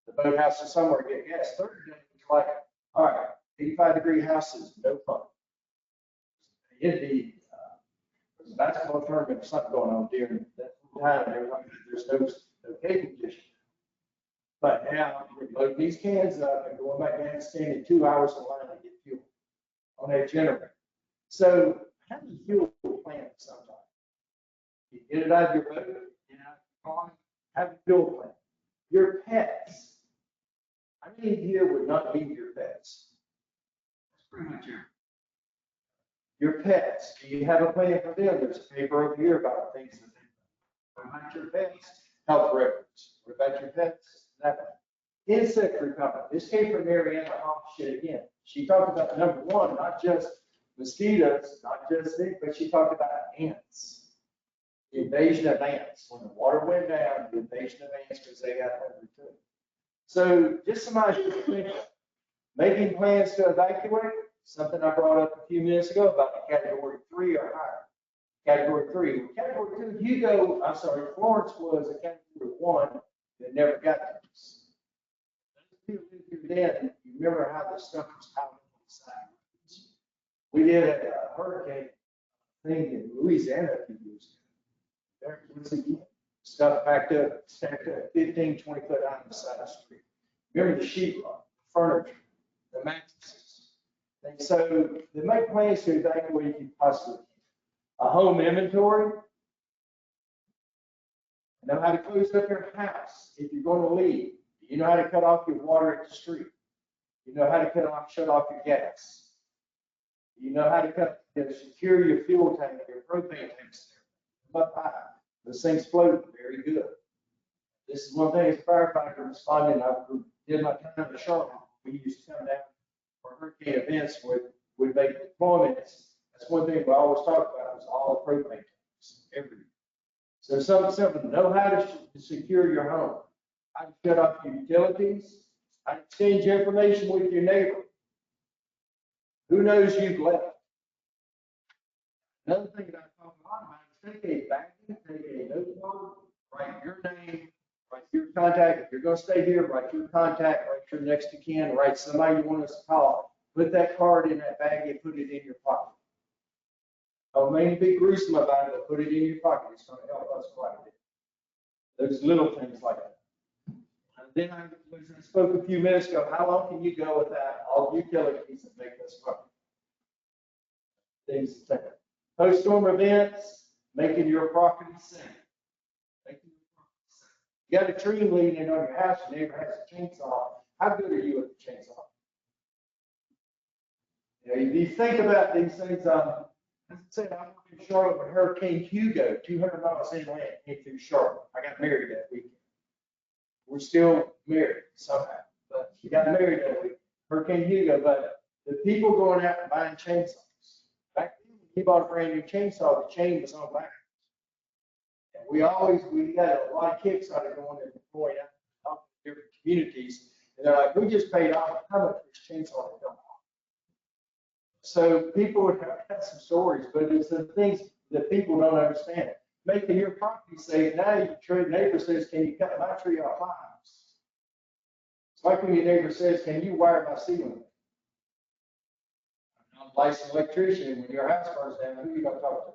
the boathouse or somewhere to get gas. Third day was like, all right, 85-degree houses, no fun. It'd be there's a basketball tournament or something going on during that time. There's no cable condition. But now we're loading these cans up and going back down and standing 2 hours in line to get fuel on that generator. So how does fuel plant sometimes? You get it out of your boat, get it out of your car, have a fuel plan. Your pets. How many here would not leave your pets? That's pretty much it. Your pets, do you have a plan for them? There's a paper over here about things that they, what about your pets? Health records. What about your pets? That insect repellent. This came from Mariana Shit again. She talked about number one, not just mosquitoes, not just things, but she talked about ants. The invasion of ants. When the water went down, the invasion of ants because they got hungry too. So just some ideas to think of. Making plans to evacuate, something I brought up a few minutes ago about the category 3 or higher. Category 3. Category 2, Florence was a category 1 that never got to us. Those people who then, you remember how the stuff was out on the side. We did a hurricane thing in Louisiana a few years ago. There was again. Stuff packed up, stacked up 15, 20 foot out on the side of the street. Remember the sheetrock, the furniture, the mattresses. And so they make plans to evacuate if you possibly can. A home inventory. Know how to close up your house if you're going to leave. You know how to cut off your water at the street. You know how to shut off your gas. You know how to secure your fuel tank, your propane tanks. Up high. Those things float very good. This is one thing as a firefighter responding. I did my time in Charlotte. We used to come down for hurricane events with make deployments. That's one thing we always talk about is all the propane tanks every. So something simple. Know how to secure your home. How to shut off your utilities. How to exchange information with your neighbor. Who knows you've left? Another thing that I talk a lot about is take a baggie, take a notebook, write your name, write your contact. If you're going to stay here, write your contact, write your next of kin, write somebody you want us to call. Put that card in that baggie and put it in your pocket. Don't mean to be gruesome about it, but put it in your pocket. It's going to help us quite a bit. Those little things like that. And then I spoke a few minutes ago, how long can you go without all utilities that make us run? Things to take. Post-storm events, making your property safe. Making your property safe. You got a tree leaning in on your house, your neighbor has a chainsaw. How good are you at the chainsaw? You know, if you think about these things, as I said, I worked in Charlotte when Hurricane Hugo, 200 miles inland, came through Charlotte. I got married that weekend. We're still married somehow, but we got married that week. Hurricane Hugo, but the people going out and buying chainsaws. Back then, when he bought a brand new chainsaw, the chain was on backwards. And we got a lot of kicks out of going and going out to different communities. And they're like, we just paid off how much this chainsaw to come off. So people would have some stories, but it's the things that people don't understand. Making your property safe. Now your neighbor says, can you cut my tree off my house? It's like when your neighbor says, can you wire my ceiling? I'm a licensed electrician, and when your house burns down, who are you going to talk to?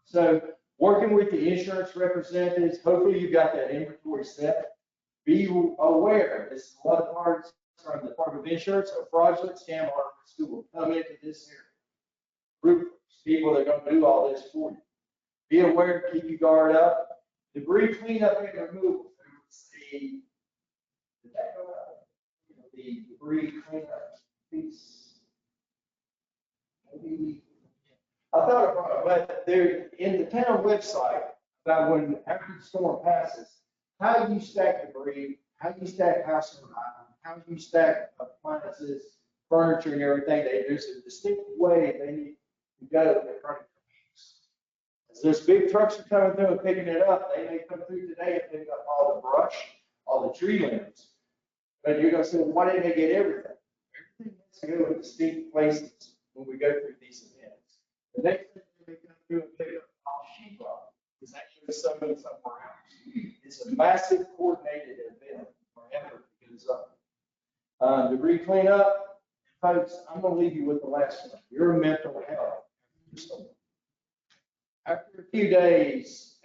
So working with the insurance representatives, hopefully you got that inventory set. Be aware, this is a lot of parts from the Department of Insurance, a fraudulent scam artists who will come into this area. Roofers, people that are going to do all this for you. Be aware, keep your guard up. Debris cleanup and removal. The debris cleanup piece. Maybe, I thought about it, but there in the town website about when after the storm passes, how you stack debris, how you stack house and how you stack appliances, furniture, and everything. There's a distinct way they need to go in front of your house. As those big trucks are coming through and picking it up, they may come through today and pick up all the brush, all the tree limbs. But you're going to say, well, why didn't they get everything? Everything has to go in distinct places when we go through these events. The next thing they come through and pick up all sheetrock is actually somewhere else. It's a massive coordinated event or effort that goes up. Debris cleanup, folks, I'm going to leave you with the last one. Your mental health. After a few days,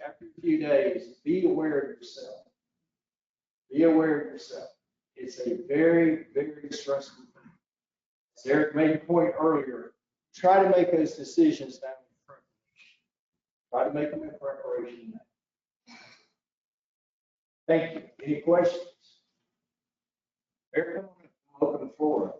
be aware of yourself. Be aware of yourself. It's a very, very stressful thing. As Eric made a point earlier, try to make those decisions now in front Try to make them in preparation now. Thank you. Any questions? Eric, open the floor.